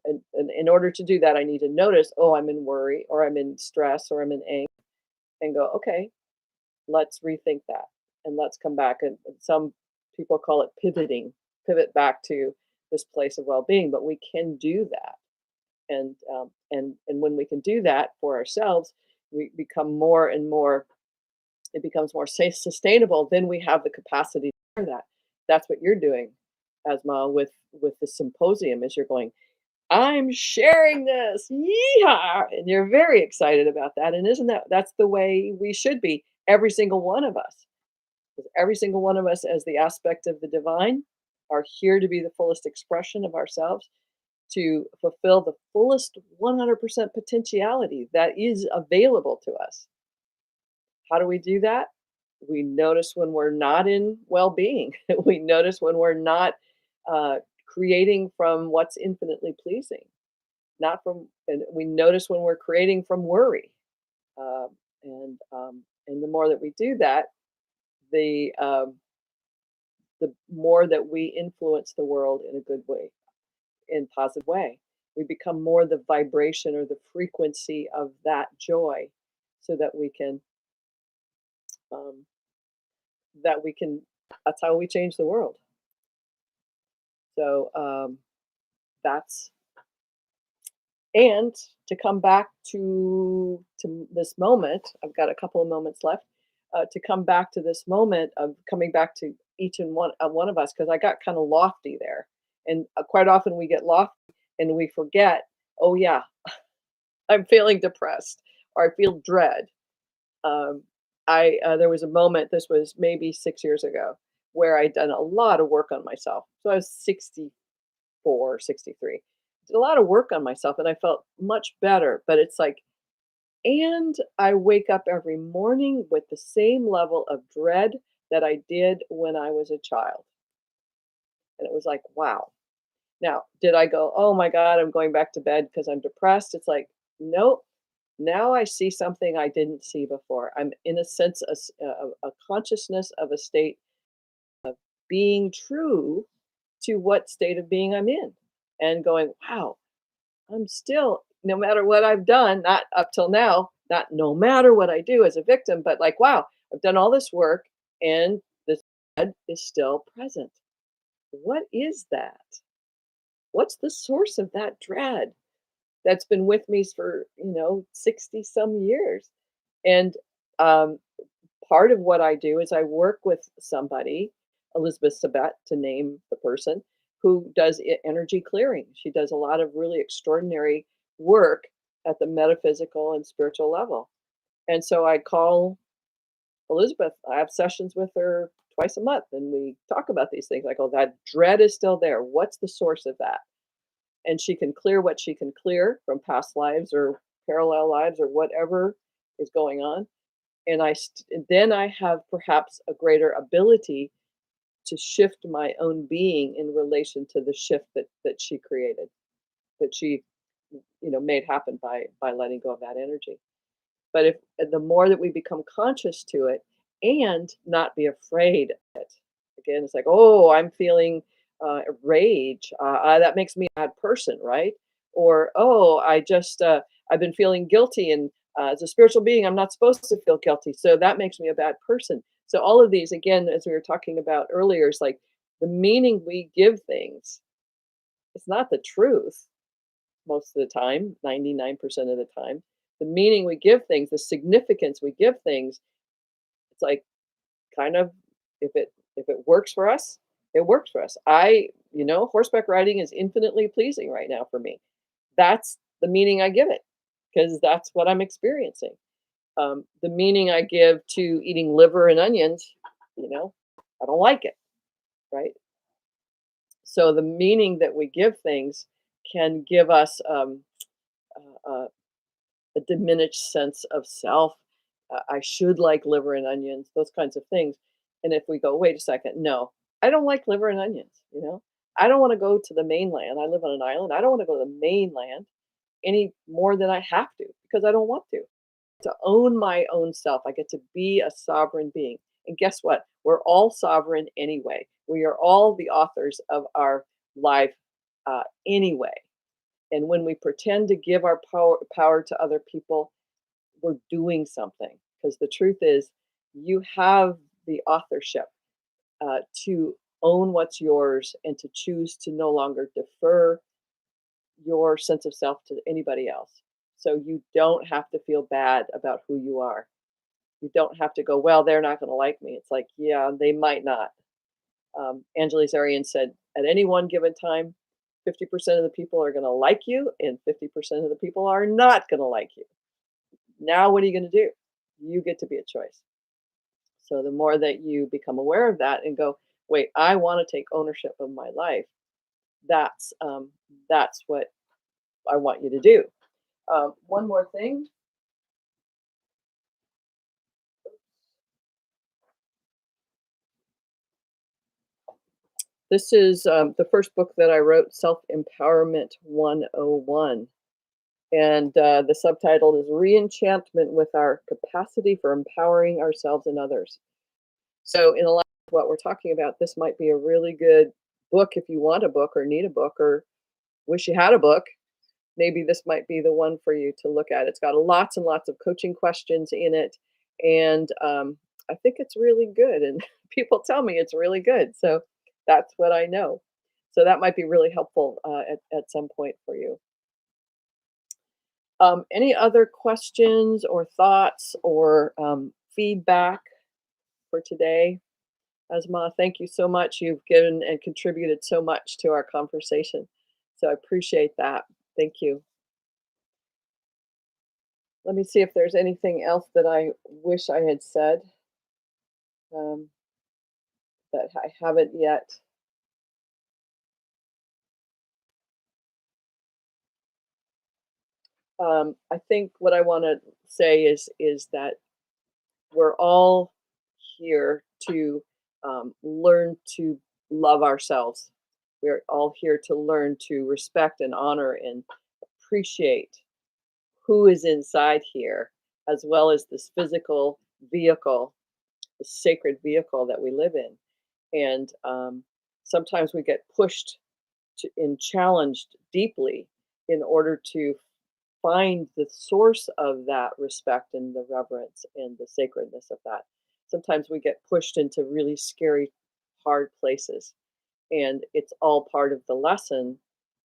And in order to do that, I need to notice, oh, I'm in worry, or I'm in stress, or I'm in angst, and go, okay, let's rethink that. And let's come back. And some people call it pivoting, pivot back to this place of well being, but we can do that. And when we can do that for ourselves, we become more and more, it becomes more safe, sustainable, then we have the capacity to share that. That's what you're doing, Asma, with the symposium, is you're going, I'm sharing this, yeehaw, and you're very excited about that. And isn't that's the way we should be, every single one of us, 'cause every single one of us as the aspect of the divine, are here to be the fullest expression of ourselves, to fulfill the fullest 100% potentiality that is available to us. How do we do that? We notice when we're not in well being, we notice when we're not uh, creating from what's infinitely pleasing, not from, and we notice when we're creating from worry. Uh, and the more that we do that, the more that we influence the world in a good way, in positive way. We become more the vibration or the frequency of that joy, so um, that we can. That's how we change the world. So that's and to come back to this moment. I've got a couple of moments left. To come back to this moment of coming back to each and one of us, because I got kind of lofty there, and quite often we get lofty and we forget. Oh yeah, I'm feeling depressed, or I feel dread. Um, I There was a moment. This was maybe 6 years ago, where I'd done a lot of work on myself. So I was 64, 63. Did a lot of work on myself, and I felt much better. But it's like, and I wake up every morning with the same level of dread that I did when I was a child. And it was like, wow. Now, did I go, oh my God, I'm going back to bed because I'm depressed? It's like, nope. Now I see something I didn't see before. I'm in a sense a consciousness of a state being true to what state of being I'm in, and going, wow, I'm still, no matter what I've done, not up till now, not no matter what I do as a victim, but like, wow, I've done all this work and this dread is still present. What is that? What's the source of that dread that's been with me for, 60 some years? And um, part of what I do is I work with somebody, Elizabeth Sabat, to name the person, who does energy clearing. She does a lot of really extraordinary work at the metaphysical and spiritual level. And so I call Elizabeth. I have sessions with her twice a month, and we talk about these things. I go, that dread is still there. What's the source of that? And she can clear what she can clear from past lives or parallel lives or whatever is going on. And then I have perhaps a greater ability to shift my own being in relation to the shift that she created, that she made happen by letting go of that energy. But if the more that we become conscious to it and not be afraid of it, again, it's like, oh, I'm feeling rage. That makes me a bad person, right? Or, oh, I've been feeling guilty, and as a spiritual being, I'm not supposed to feel guilty. So that makes me a bad person. So all of these, again, as we were talking about earlier, is like the meaning we give things. It's not the truth most of the time, 99% of the time. The meaning we give things, the significance we give things, it's like kind of, if it works for us, it works for us. Horseback riding is infinitely pleasing right now for me. That's the meaning I give it, because that's what I'm experiencing. The meaning I give to eating liver and onions, I don't like it, right? So the meaning that we give things can give us uh, a diminished sense of self. I should like liver and onions, those kinds of things. And if we go, wait a second, no, I don't like liver and onions, I don't want to go to the mainland. I live on an island. I don't want to go to the mainland any more than I have to, because I don't want to own my own self. I get to be a sovereign being. And guess what? We're all sovereign anyway. We are all the authors of our life anyway. And when we pretend to give our power to other people, we're doing something. Because the truth is, you have the authorship to own what's yours and to choose to no longer defer your sense of self to anybody else. So you don't have to feel bad about who you are. You don't have to go, well, they're not going to like me. It's like, yeah, they might not. Angela Zarian said, at any one given time, 50% of the people are going to like you, and 50% of the people are not going to like you. Now, what are you going to do? You get to be a choice. So the more that you become aware of that and go, wait, I want to take ownership of my life. That's um, that's what I want you to do. One more thing. This is the first book that I wrote, Self Empowerment 101. And the subtitle is Reenchantment with Our Capacity for Empowering Ourselves and Others. So, in a lot of what we're talking about, this might be a really good book if you want a book or need a book or wish you had a book. Maybe this might be the one for you to look at. It's got lots and lots of coaching questions in it. And I think it's really good. And people tell me it's really good. So, that's what I know. So, that might be really helpful at some point for you. Any other questions or thoughts or feedback for today? Asma, thank you so much. You've given and contributed so much to our conversation. So I appreciate that. Thank you. Let me see if there's anything else that I wish I had said um, that I haven't yet. I think what I want to say is that we're all here to learn to love ourselves. We're all here to learn to respect and honor and appreciate who is inside here, as well as this physical vehicle, the sacred vehicle that we live in. And sometimes we get pushed and challenged deeply in order to find the source of that respect and the reverence and the sacredness of that. Sometimes we get pushed into really scary, hard places, and it's all part of the lesson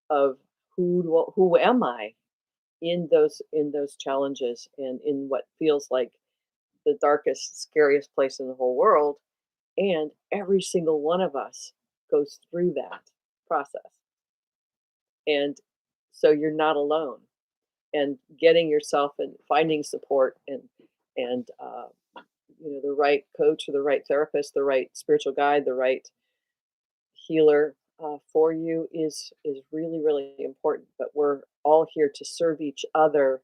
of who am I in those challenges and in what feels like the darkest, scariest place in the whole world. And every single one of us goes through that process, and so you're not alone. And getting yourself and finding support and the right coach or the right therapist, the right spiritual guide, the right healer for you is really really important. But we're all here to serve each other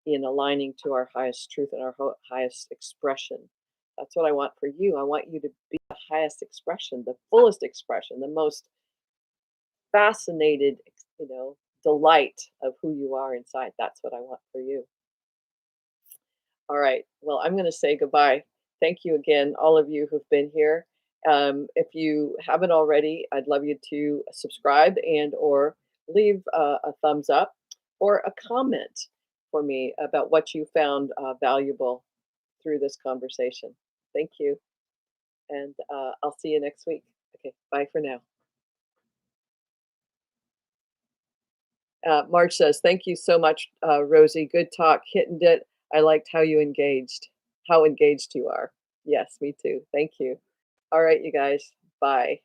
in aligning to our highest truth and our highest expression. That's what I want for you. I want you to be the highest expression, the fullest expression, the most fascinated, delight of who you are inside. That's what I want for you. All right. Well, I'm going to say goodbye. Thank you again, all of you who've been here. If you haven't already, I'd love you to subscribe and or leave a thumbs up or a comment for me about what you found valuable through this conversation. Thank you, and I'll see you next week. Okay, bye for now. Marge says, "Thank you so much, Rosie. Good talk. Hitting it. I liked how engaged you are." Yes, me too. Thank you. All right, you guys. Bye.